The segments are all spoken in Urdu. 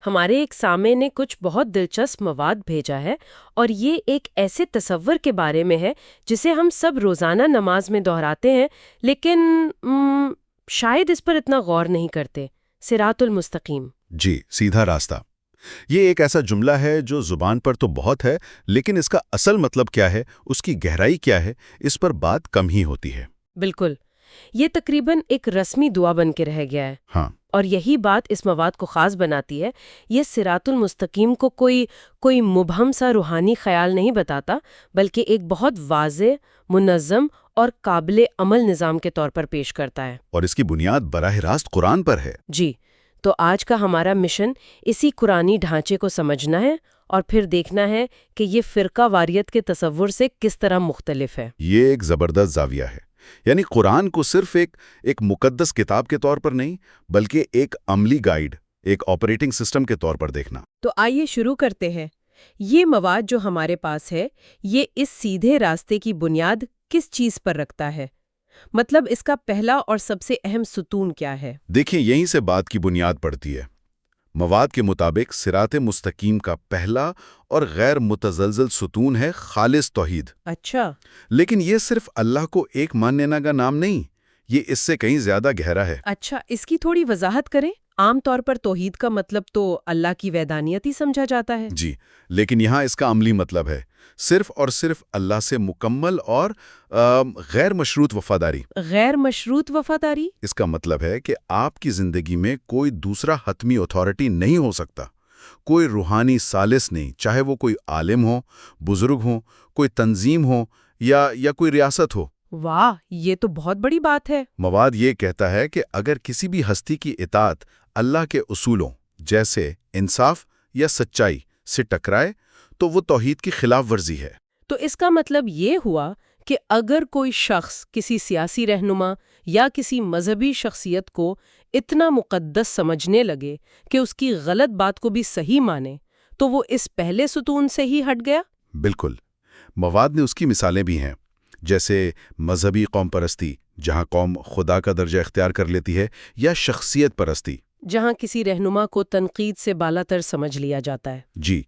ہمارے ایک سامع نے کچھ بہت دلچسپ مواد بھیجا ہے، اور یہ ایک ایسے تصور کے بارے میں ہے جسے ہم سب روزانہ نماز میں دہراتے ہیں، لیکن شاید اس پر اتنا غور نہیں کرتے۔ صراط المستقیم۔ جی، سیدھا راستہ۔ یہ ایک ایسا جملہ ہے جو زبان پر تو بہت ہے، لیکن اس کا اصل مطلب کیا ہے، اس کی گہرائی کیا ہے، اس پر بات کم ہی ہوتی ہے۔ بالکل، یہ تقریباً ایک رسمی دعا بن کے رہ گیا ہے۔ ہاں، اور یہی بات اس مواد کو خاص بناتی ہے۔ یہ صراط المستقیم کو کوئی مبہم سا روحانی خیال نہیں بتاتا، بلکہ ایک بہت واضح، منظم اور قابل عمل نظام کے طور پر پیش کرتا ہے۔ اور اس کی بنیاد براہ راست قرآن پر ہے۔ جی، تو آج کا ہمارا مشن اسی قرآنی ڈھانچے کو سمجھنا ہے اور پھر دیکھنا ہے کہ یہ فرقہ واریت کے تصور سے کس طرح مختلف ہے۔ یہ ایک زبردست زاویہ ہے، یعنی قرآن کو صرف ایک مقدس کتاب کے طور پر نہیں، بلکہ ایک عملی گائیڈ، ایک آپریٹنگ سسٹم کے طور پر دیکھنا۔ تو آئیے شروع کرتے ہیں۔ یہ مواد جو ہمارے پاس ہے، یہ اس سیدھے راستے کی بنیاد کس چیز پر رکھتا ہے؟ مطلب اس کا پہلا اور سب سے اہم ستون کیا ہے؟ دیکھیں، یہیں سے بات کی بنیاد پڑتی ہے۔ مواد کے مطابق صراط مستقیم کا پہلا اور غیر متزلزل ستون ہے خالص توحید۔ اچھا، لیکن یہ صرف اللہ کو ایک ماننے کا نام نہیں، یہ اس سے کہیں زیادہ گہرا ہے۔ اچھا، اس کی تھوڑی وضاحت کریں۔ عام طور پر توحید کا مطلب تو اللہ کی وحدانیت ہی سمجھا جاتا ہے۔ جی، لیکن یہاں اس کا عملی مطلب ہے صرف اور صرف اللہ سے مکمل اور غیر مشروط وفاداری۔ غیر مشروط وفاداری؟ اس کا مطلب ہے کہ آپ کی زندگی میں کوئی دوسرا حتمی اتھارٹی نہیں ہو سکتا، کوئی روحانی ثالث نہیں، چاہے وہ کوئی عالم ہو، بزرگ ہو، کوئی تنظیم ہو یا کوئی ریاست ہو۔ واہ، یہ تو بہت بڑی بات ہے۔ مواد یہ کہتا ہے کہ اگر کسی بھی ہستی کی اطاعت اللہ کے اصولوں جیسے انصاف یا سچائی سے ٹکرائے تو وہ توحید کی خلاف ورزی ہے۔ تو اس کا مطلب یہ ہوا کہ اگر کوئی شخص کسی سیاسی رہنما یا کسی مذہبی شخصیت کو اتنا مقدس سمجھنے لگے کہ اس کی غلط بات کو بھی صحیح مانے، تو وہ اس پہلے ستون سے ہی ہٹ گیا؟ بالکل۔ مواد نے اس کی مثالیں بھی ہیں، جیسے مذہبی قوم پرستی، جہاں قوم خدا کا درجہ اختیار کر لیتی ہے، یا شخصیت پرستی، جہاں کسی رہنما کو تنقید سے بالاتر سمجھ لیا جاتا ہے۔ جی،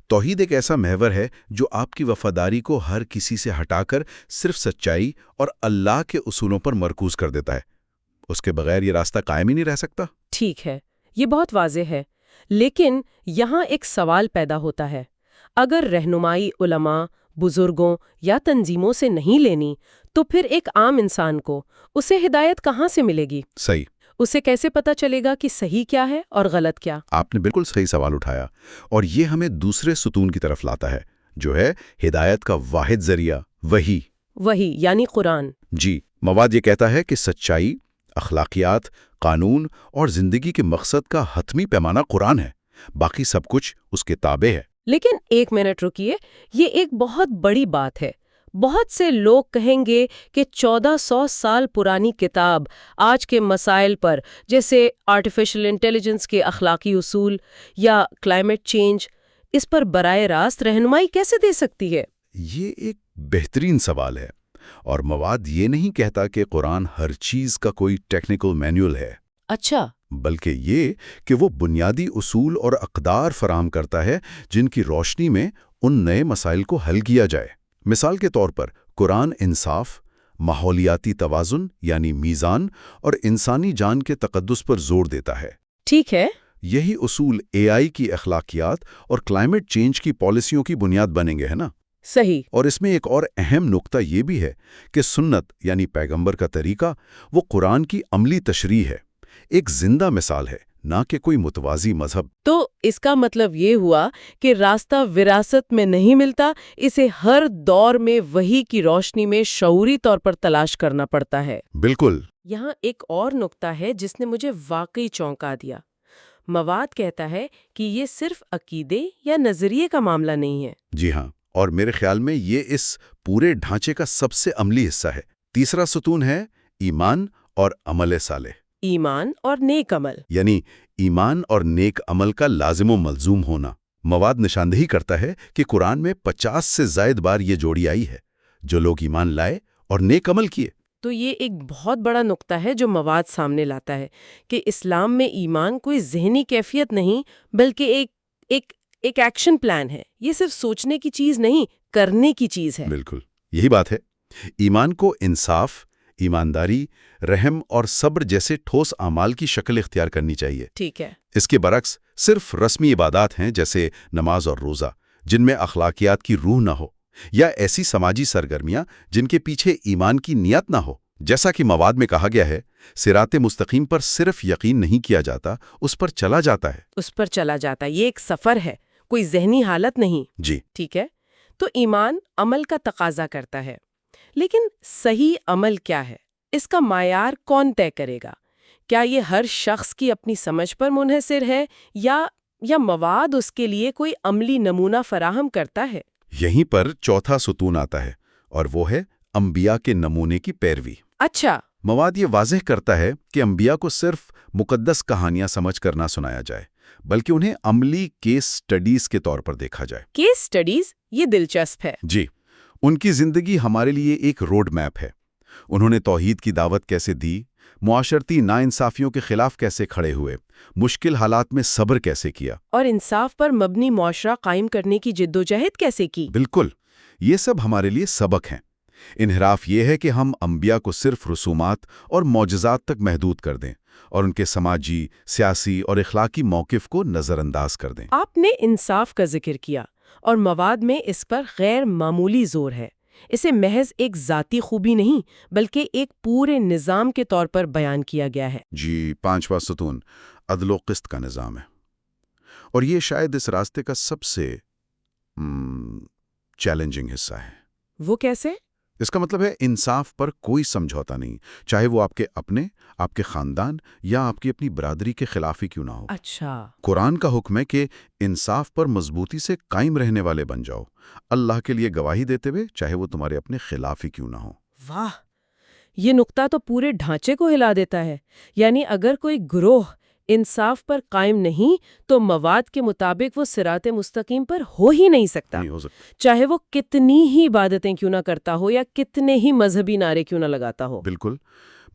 توحید ایک ایسا محور ہے جو آپ کی وفاداری کو ہر کسی سے ہٹا کر صرف سچائی اور اللہ کے اصولوں پر مرکوز کر دیتا ہے۔ اس کے بغیر یہ راستہ قائم ہی نہیں رہ سکتا۔ ٹھیک ہے، یہ بہت واضح ہے، لیکن یہاں ایک سوال پیدا ہوتا ہے۔ اگر رہنمائی علماء، بزرگوں یا تنظیموں سے نہیں لینی، تو پھر ایک عام انسان کو اسے ہدایت کہاں سے ملے گی؟ صحیح۔ اسے کیسے پتہ چلے گا کہ صحیح کیا ہے اور غلط کیا؟ آپ نے بالکل صحیح سوال اٹھایا، اور یہ ہمیں دوسرے ستون کی طرف لاتا ہے، جو ہے ہدایت کا واحد ذریعہ، وحی یعنی قرآن۔ جی، مواد یہ کہتا ہے کہ سچائی، اخلاقیات، قانون اور زندگی کے مقصد کا حتمی پیمانہ قرآن ہے، باقی سب کچھ اس کے تابع ہے۔ لیکن ایک منٹ رکیے، یہ ایک بہت بڑی بات ہے۔ بہت سے لوگ کہیں گے کہ 1400 سال پرانی کتاب آج کے مسائل پر، جیسے آرٹیفیشل انٹیلیجنس کے اخلاقی اصول یا کلائمیٹ چینج، اس پر براہ راست رہنمائی کیسے دے سکتی ہے؟ یہ ایک بہترین سوال ہے، اور مواد یہ نہیں کہتا کہ قرآن ہر چیز کا کوئی ٹیکنیکل مینول ہے۔ اچھا، بلکہ یہ کہ وہ بنیادی اصول اور اقدار فراہم کرتا ہے جن کی روشنی میں ان نئے مسائل کو حل کیا جائے۔ مثال کے طور پر قرآن انصاف، ماحولیاتی توازن یعنی میزان اور انسانی جان کے تقدس پر زور دیتا ہے۔ ٹھیک ہے، یہی اصول اے آئی کی اخلاقیات اور کلائمیٹ چینج کی پالیسیوں کی بنیاد بنیں گے، ہے نا؟ صحیح۔ اور اس میں ایک اور اہم نقطہ یہ بھی ہے کہ سنت یعنی پیغمبر کا طریقہ وہ قرآن کی عملی تشریح ہے، ایک زندہ مثال ہے، نہ کہ کوئی متوازی مذہب۔ تو اس کا مطلب یہ ہوا کہ راستہ وراثت میں نہیں ملتا، اسے ہر دور میں وحی کی روشنی میں شعوری طور پر تلاش کرنا پڑتا ہے۔ بالکل۔ یہاں ایک اور نقطہ ہے جس نے مجھے واقعی چونکا دیا۔ مواد کہتا ہے کہ یہ صرف عقیدے یا نظریے کا معاملہ نہیں ہے۔ جی ہاں، اور میرے خیال میں یہ اس پورے ڈھانچے کا سب سے عملی حصہ ہے۔ تیسرا ستون ہے ایمان اور عمل صالح۔ ایمان اور نیک عمل، یعنی ایمان اور نیک عمل کا لازم و ملزوم ہونا۔ مواد نشاندہی کرتا ہے کہ قرآن میں 50 سے زائد بار یہ جوڑی آئی ہے، جو لوگ ایمان لائے اور نیک عمل کیے۔ تو یہ ایک بہت بڑا نقطہ ہے جو مواد سامنے لاتا ہے کہ اسلام میں ایمان کوئی ذہنی کیفیت نہیں بلکہ ایک ایکشن پلان ہے. یہ صرف سوچنے کی چیز نہیں، کرنے کی چیز ہے. بالکل یہی بات ہے. ایمان کو انصاف، ایمانداری، رحم اور صبر جیسے ٹھوس اعمال کی شکل اختیار کرنی چاہیے. ٹھیک ہے. اس کے برعکس صرف رسمی عبادات ہیں جیسے نماز اور روزہ، جن میں اخلاقیات کی روح نہ ہو، یا ایسی سماجی سرگرمیاں جن کے پیچھے ایمان کی نیت نہ ہو. جیسا کہ مواد میں کہا گیا ہے، صراط مستقیم پر صرف یقین نہیں کیا جاتا، اس پر چلا جاتا ہے. اس پر چلا جاتا. یہ ایک سفر ہے، کوئی ذہنی حالت نہیں. جی ٹھیک ہے. تو ایمان عمل کا تقاضا کرتا ہے، لیکن صحیح عمل کیا ہے؟ اس کا معیار کون طے کرے گا؟ کیا یہ ہر شخص کی اپنی سمجھ پر منحصر ہے یا مواد اس کے لیے کوئی عملی نمونہ فراہم کرتا ہے؟ یہیں پر چوتھا ستون آتا ہے، اور وہ ہے انبیاء کے نمونے کی پیروی. اچھا. مواد یہ واضح کرتا ہے کہ انبیاء کو صرف مقدس کہانیاں سمجھ کر نہ سنایا جائے، بلکہ انہیں عملی کیس سٹڈیز کے طور پر دیکھا جائے. Case studies? یہ دلچسپ ہے. جی، ان کی زندگی ہمارے لیے ایک روڈ میپ ہے. انہوں نے توحید کی دعوت کیسے دی، معاشرتی ناانصافیوں کے خلاف کیسے کھڑے ہوئے، مشکل حالات میں صبر کیسے کیا، اور انصاف پر مبنی معاشرہ قائم کرنے کی جدوجہد کیسے کی. بالکل یہ سب ہمارے لیے سبق ہیں. انحراف یہ ہے کہ ہم انبیاء کو صرف رسومات اور معجزات تک محدود کر دیں اور ان کے سماجی، سیاسی اور اخلاقی موقف کو نظر انداز کر دیں. آپ نے انصاف کا ذکر کیا، اور مواد میں اس پر غیر معمولی زور ہے. اسے محض ایک ذاتی خوبی نہیں بلکہ ایک پورے نظام کے طور پر بیان کیا گیا ہے. جی، پانچواں ستون عدل و قسط کا نظام ہے، اور یہ شاید اس راستے کا سب سے چیلنجنگ حصہ ہے. وہ کیسے؟ اس کا مطلب ہے انصاف پر کوئی سمجھوتا نہیں، چاہے وہ آپ کے اپنے، آپ کے خاندان یا آپ کی اپنی برادری کے خلاف ہی کیوں نہ ہو. اچھا. قرآن کا حکم ہے کہ انصاف پر مضبوطی سے قائم رہنے والے بن جاؤ، اللہ کے لیے گواہی دیتے ہوئے، چاہے وہ تمہارے اپنے خلاف ہی کیوں نہ ہو. واہ، یہ نقطہ تو پورے ڈھانچے کو ہلا دیتا ہے. یعنی اگر کوئی گروہ انصاف پر قائم نہیں تو مواد کے مطابق وہ صراط مستقیم پر ہو ہی نہیں سکتا، نہیں ہو سکتا. چاہے وہ کتنی ہی عبادتیں کیوں نہ کرتا ہو یا کتنے ہی مذہبی نعرے کیوں نہ لگاتا ہو. بالکل.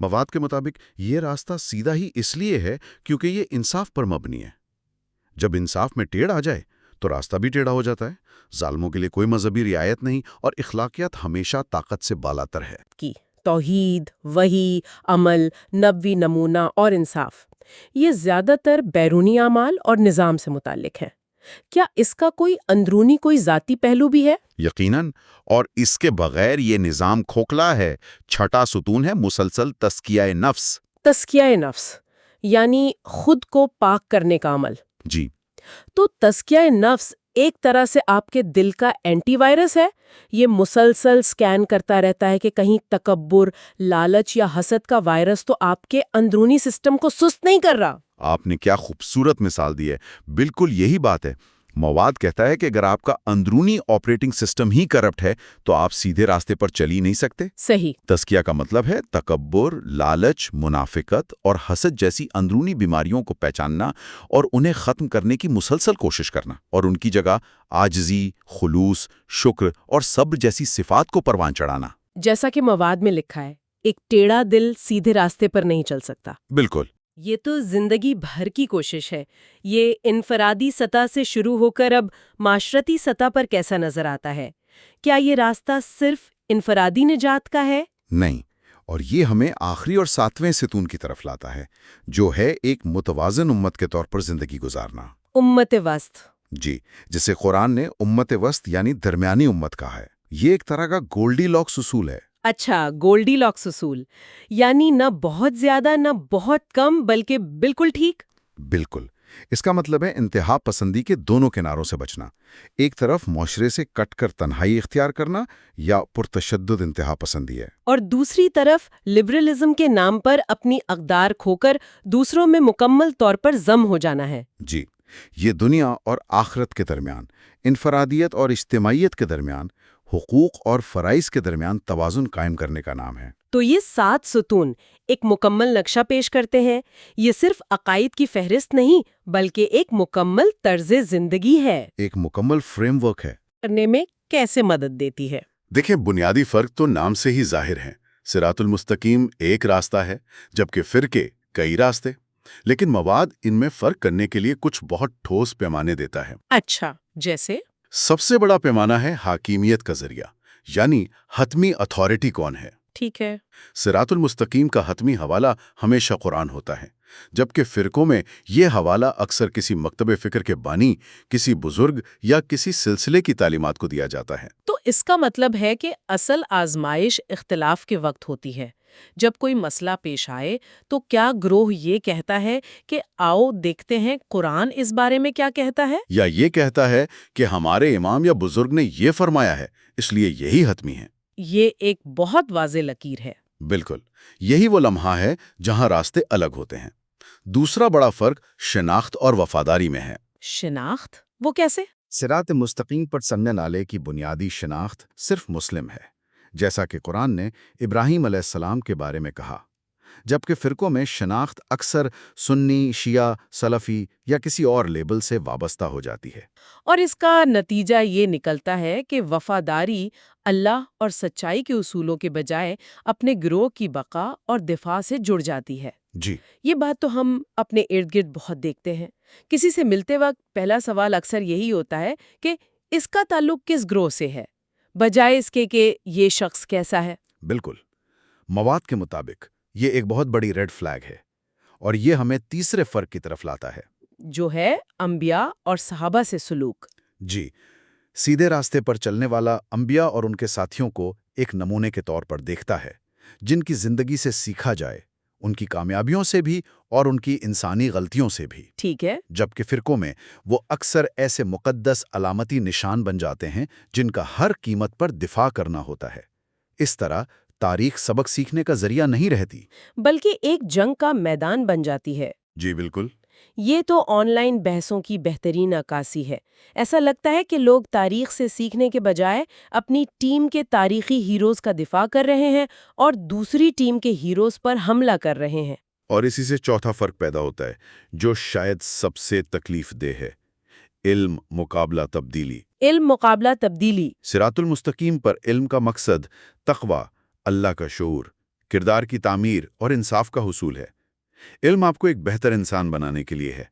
مواد کے مطابق یہ راستہ سیدھا ہی اس لیے ہے کیونکہ یہ انصاف پر مبنی ہے. جب انصاف میں ٹیڑھ آ جائے تو راستہ بھی ٹیڑھا ہو جاتا ہے. ظالموں کے لیے کوئی مذہبی رعایت نہیں، اور اخلاقیات ہمیشہ طاقت سے بالاتر ہے. کی توحید، وحی، عمل، نبوی نمونہ اور انصاف، یہ زیادہ تر بیرونی اعمال اور نظام سے متعلق ہیں. کیا اس کا کوئی اندرونی، کوئی ذاتی پہلو بھی ہے؟ یقیناً، اور اس کے بغیر یہ نظام کھوکھلا ہے. چھٹا ستون ہے مسلسل تزکیہ نفس. تزکیہ نفس یعنی خود کو پاک کرنے کا عمل. جی. تو تزکیہ نفس ایک طرح سے آپ کے دل کا اینٹی وائرس ہے. یہ مسلسل سکین کرتا رہتا ہے کہ کہیں تکبر، لالچ یا حسد کا وائرس تو آپ کے اندرونی سسٹم کو سست نہیں کر رہا. آپ نے کیا خوبصورت مثال دی ہے. بالکل یہی بات ہے. مواد کہتا ہے کہ اگر آپ کا اندرونی آپریٹنگ سسٹم ہی کرپٹ ہے تو آپ سیدھے راستے پر چل ہی نہیں سکتے. صحیح. تزکیہ کا مطلب ہے تکبر، لالچ، منافقت اور حسد جیسی اندرونی بیماریوں کو پہچاننا اور انہیں ختم کرنے کی مسلسل کوشش کرنا، اور ان کی جگہ عاجزی، خلوص، شکر اور صبر جیسی صفات کو پروان چڑھانا. جیسا کہ مواد میں لکھا ہے، ایک ٹیڑھا دل سیدھے راستے پر نہیں چل سکتا. بالکل. یہ تو زندگی بھر کی کوشش ہے. یہ انفرادی سطح سے شروع ہو کر اب معاشرتی سطح پر کیسا نظر آتا ہے؟ کیا یہ راستہ صرف انفرادی نجات کا ہے؟ نہیں، اور یہ ہمیں آخری اور ساتویں ستون کی طرف لاتا ہے، جو ہے ایک متوازن امت کے طور پر زندگی گزارنا. امت وسط. جی، جسے قرآن نے امت وسط یعنی درمیانی امت کہا ہے. یہ ایک طرح کا گولڈی لاکس اصول ہے. اچھا، گولڈی لاکس اصول یعنی نہ بہت زیادہ نہ بہت کم، بلکہ بالکل ٹھیک. بالکل. اس کا مطلب ہے انتہا پسندی کے دونوں کناروں سے بچنا. ایک طرف معاشرے سے کٹ کر تنہائی اختیار کرنا یا پرتشدد انتہا پسندی ہے، اور دوسری طرف لبرلزم کے نام پر اپنی اقدار کھو کر دوسروں میں مکمل طور پر ضم ہو جانا ہے. جی، یہ دنیا اور آخرت کے درمیان، انفرادیت اور اجتماعیت کے درمیان، حقوق اور فرائض کے درمیان توازن قائم کرنے کا نام ہے. تو یہ 7 ستون ایک مکمل نقشہ پیش کرتے ہیں. یہ صرف عقائد کی فہرست نہیں بلکہ ایک مکمل طرز زندگی ہے، ایک مکمل فریم ورک ہے. کرنے میں کیسے مدد دیتی ہے؟ دیکھیں، بنیادی فرق تو نام سے ہی ظاہر ہے. صراط المستقیم ایک راستہ ہے جبکہ فرقے کئی راستے، لیکن مواد ان میں فرق کرنے کے لیے کچھ بہت ٹھوس پیمانے دیتا ہے۔ اچھا، جیسے؟ سب سے بڑا پیمانہ ہے حاکمیت کا ذریعہ، یعنی حتمی اتھارٹی کون ہے۔ ٹھیک ہے۔ صراط المستقیم کا حتمی حوالہ ہمیشہ قرآن ہوتا ہے، جبکہ فرقوں میں یہ حوالہ اکثر کسی مکتب فکر کے بانی، کسی بزرگ یا کسی سلسلے کی تعلیمات کو دیا جاتا ہے۔ تو اس کا مطلب ہے کہ اصل آزمائش اختلاف کے وقت ہوتی ہے۔ جب کوئی مسئلہ پیش آئے تو کیا گروہ یہ کہتا ہے کہ آؤ دیکھتے ہیں قرآن اس بارے میں کیا کہتا ہے؟ یا یہ کہتا ہے کہ ہمارے امام یا بزرگ نے یہ فرمایا ہے، اس لیے یہی حتمی ہے۔ یہ ایک بہت واضح لکیر ہے۔ بالکل، یہی وہ لمحہ ہے جہاں راستے الگ ہوتے ہیں۔ دوسرا بڑا فرق شناخت اور وفاداری میں ہے۔ شناخت؟ وہ کیسے؟ صراط مستقیم پر چلنے والے کی بنیادی شناخت صرف مسلم ہے، جیسا کہ قرآن نے ابراہیم علیہ السلام کے بارے میں کہا، جبکہ فرقوں میں شناخت اکثر سنی، شیعہ، سلفی یا کسی اور لیبل سے وابستہ ہو جاتی ہے۔ اور اس کا نتیجہ یہ نکلتا ہے کہ وفاداری اللہ اور سچائی کے اصولوں کے بجائے اپنے گروہ کی بقا اور دفاع سے جڑ جاتی ہے۔ جی، یہ بات تو ہم اپنے ارد گرد بہت دیکھتے ہیں۔ کسی سے ملتے وقت پہلا سوال اکثر یہی ہوتا ہے کہ اس کا تعلق کس گروہ سے ہے، بجائے اس کے کہ یہ شخص کیسا ہے۔ بالکل۔ مواد کے مطابق یہ ایک بہت بڑی ریڈ فلیگ ہے، اور یہ ہمیں تیسرے فرق کی طرف لاتا ہے، جو ہے انبیاء اور صحابہ سے سلوک۔ جی، سیدھے راستے پر چلنے والا انبیاء اور ان کے ساتھیوں کو ایک نمونے کے طور پر دیکھتا ہے، جن کی زندگی سے سیکھا جائے، ان کی کامیابیوں سے بھی اور ان کی انسانی غلطیوں سے بھی۔ ٹھیک ہے۔ جبکہ فرقوں میں وہ اکثر ایسے مقدس علامتی نشان بن جاتے ہیں جن کا ہر قیمت پر دفاع کرنا ہوتا ہے۔ اس طرح تاریخ سبق سیکھنے کا ذریعہ نہیں رہتی، بلکہ ایک جنگ کا میدان بن جاتی ہے۔ جی بالکل۔ یہ تو آن لائن بحثوں کی بہترین عکاسی ہے۔ ایسا لگتا ہے کہ لوگ تاریخ سے سیکھنے کے بجائے اپنی ٹیم کے تاریخی ہیروز کا دفاع کر رہے ہیں اور دوسری ٹیم کے ہیروز پر حملہ کر رہے ہیں۔ اور اسی سے چوتھا فرق پیدا ہوتا ہے، جو شاید سب سے تکلیف دہ ہے: علم مقابلہ تبدیلی۔ علم مقابلہ تبدیلی۔ صراط المستقیم پر علم کا مقصد تقوی، اللہ کا شعور، کردار کی تعمیر اور انصاف کا حصول ہے۔ علم آپ کو ایک بہتر انسان بنانے کے لیے ہے،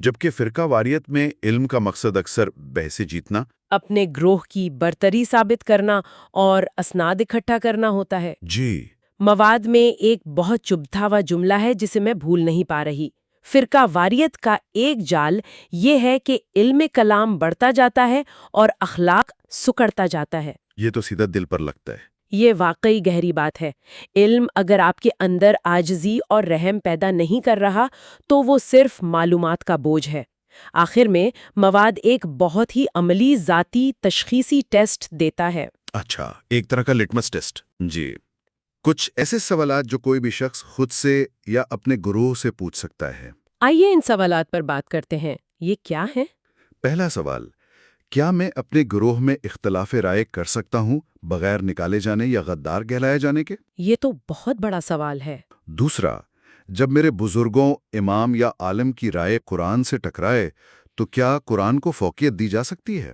جبکہ فرقہ واریت میں علم کا مقصد اکثر بحث جیتنا، اپنے گروہ کی برتری ثابت کرنا اور اسناد اکٹھا کرنا ہوتا ہے۔ جی، مواد میں ایک بہت چبھتا ہوا جملہ ہے جسے میں بھول نہیں پا رہی۔ فرقہ واریت کا ایک جال یہ ہے کہ علم کلام بڑھتا جاتا ہے اور اخلاق سکڑتا جاتا ہے۔ یہ تو سیدھا دل پر لگتا ہے۔ یہ واقعی گہری بات ہے۔ علم اگر آپ کے اندر عاجزی اور رحم پیدا نہیں کر رہا تو وہ صرف معلومات کا بوجھ ہے۔ آخر میں مواد ایک بہت ہی عملی ذاتی تشخیصی ٹیسٹ دیتا ہے۔ اچھا، ایک طرح کا لٹمس ٹیسٹ۔ جی، کچھ ایسے سوالات جو کوئی بھی شخص خود سے یا اپنے گروہ سے پوچھ سکتا ہے۔ آئیے ان سوالات پر بات کرتے ہیں۔ یہ کیا ہے؟ پہلا سوال: کیا میں اپنے گروہ میں اختلاف رائے کر سکتا ہوں بغیر نکالے جانے یا غدار کہلائے جانے کے؟ یہ تو بہت بڑا سوال ہے۔ دوسرا: جب میرے بزرگوں، امام یا عالم کی رائے قرآن سے ٹکرائے تو کیا قرآن کو فوقیت دی جا سکتی ہے؟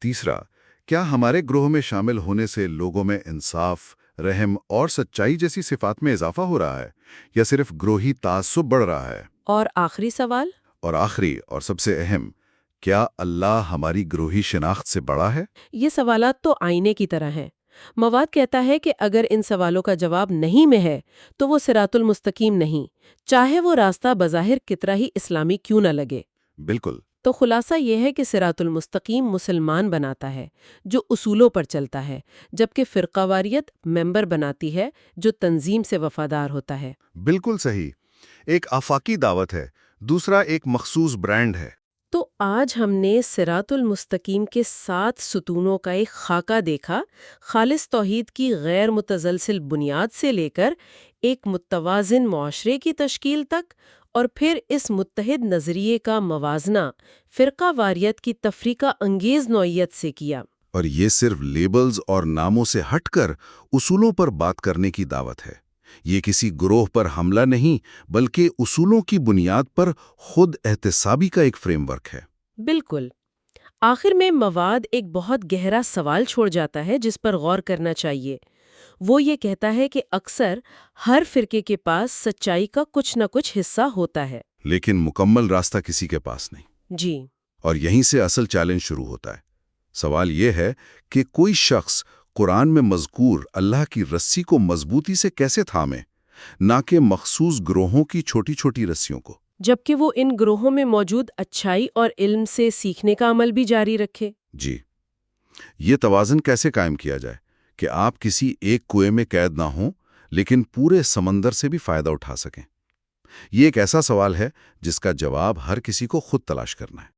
تیسرا: کیا ہمارے گروہ میں شامل ہونے سے لوگوں میں انصاف، رحم اور سچائی جیسی صفات میں اضافہ ہو رہا ہے یا صرف گروہی تعصب بڑھ رہا ہے؟ اور آخری سوال؟ اور آخری اور سب سے اہم: کیا اللہ ہماری گروہی شناخت سے بڑا ہے؟ یہ سوالات تو آئینے کی طرح ہیں۔ مواد کہتا ہے کہ اگر ان سوالوں کا جواب نہیں میں ہے تو وہ صراط المستقیم نہیں، چاہے وہ راستہ بظاہر کتنا ہی اسلامی کیوں نہ لگے۔ بالکل۔ تو خلاصہ یہ ہے کہ صراط المستقیم مسلمان بناتا ہے جو اصولوں پر چلتا ہے، جبکہ فرقہ واریت ممبر بناتی ہے جو تنظیم سے وفادار ہوتا ہے۔ بالکل صحیح۔ ایک آفاقی دعوت ہے، دوسرا ایک مخصوص برانڈ ہے۔ تو آج ہم نے صراط المستقیم کے 7 ستونوں کا ایک خاکہ دیکھا، خالص توحید کی غیر متزلزل بنیاد سے لے کر ایک متوازن معاشرے کی تشکیل تک، اور پھر اس متحد نظریے کا موازنہ فرقہ واریت کی تفریقہ انگیز نوعیت سے کیا۔ اور یہ صرف لیبلز اور ناموں سے ہٹ کر اصولوں پر بات کرنے کی دعوت ہے۔ یہ کسی گروہ پر حملہ نہیں، بلکہ اصولوں کی بنیاد پر خود احتسابی کا ایک فریم ورک ہے۔ بالکل۔ آخر میں مواد ایک بہت گہرا سوال چھوڑ جاتا ہے جس پر غور کرنا چاہیے۔ وہ یہ کہتا ہے کہ اکثر ہر فرقے کے پاس سچائی کا کچھ نہ کچھ حصہ ہوتا ہے۔ لیکن مکمل راستہ کسی کے پاس نہیں۔ جی، اور یہیں سے اصل چیلنج شروع ہوتا ہے۔ سوال یہ ہے کہ کوئی شخص قرآن میں مذکور اللہ کی رسی کو مضبوطی سے کیسے تھامے، نہ کہ مخصوص گروہوں کی چھوٹی چھوٹی رسیوں کو، جبکہ وہ ان گروہوں میں موجود اچھائی اور علم سے سیکھنے کا عمل بھی جاری رکھے۔ جی، یہ توازن کیسے قائم کیا جائے کہ آپ کسی ایک کنویں میں قید نہ ہوں لیکن پورے سمندر سے بھی فائدہ اٹھا سکیں؟ یہ ایک ایسا سوال ہے جس کا جواب ہر کسی کو خود تلاش کرنا ہے۔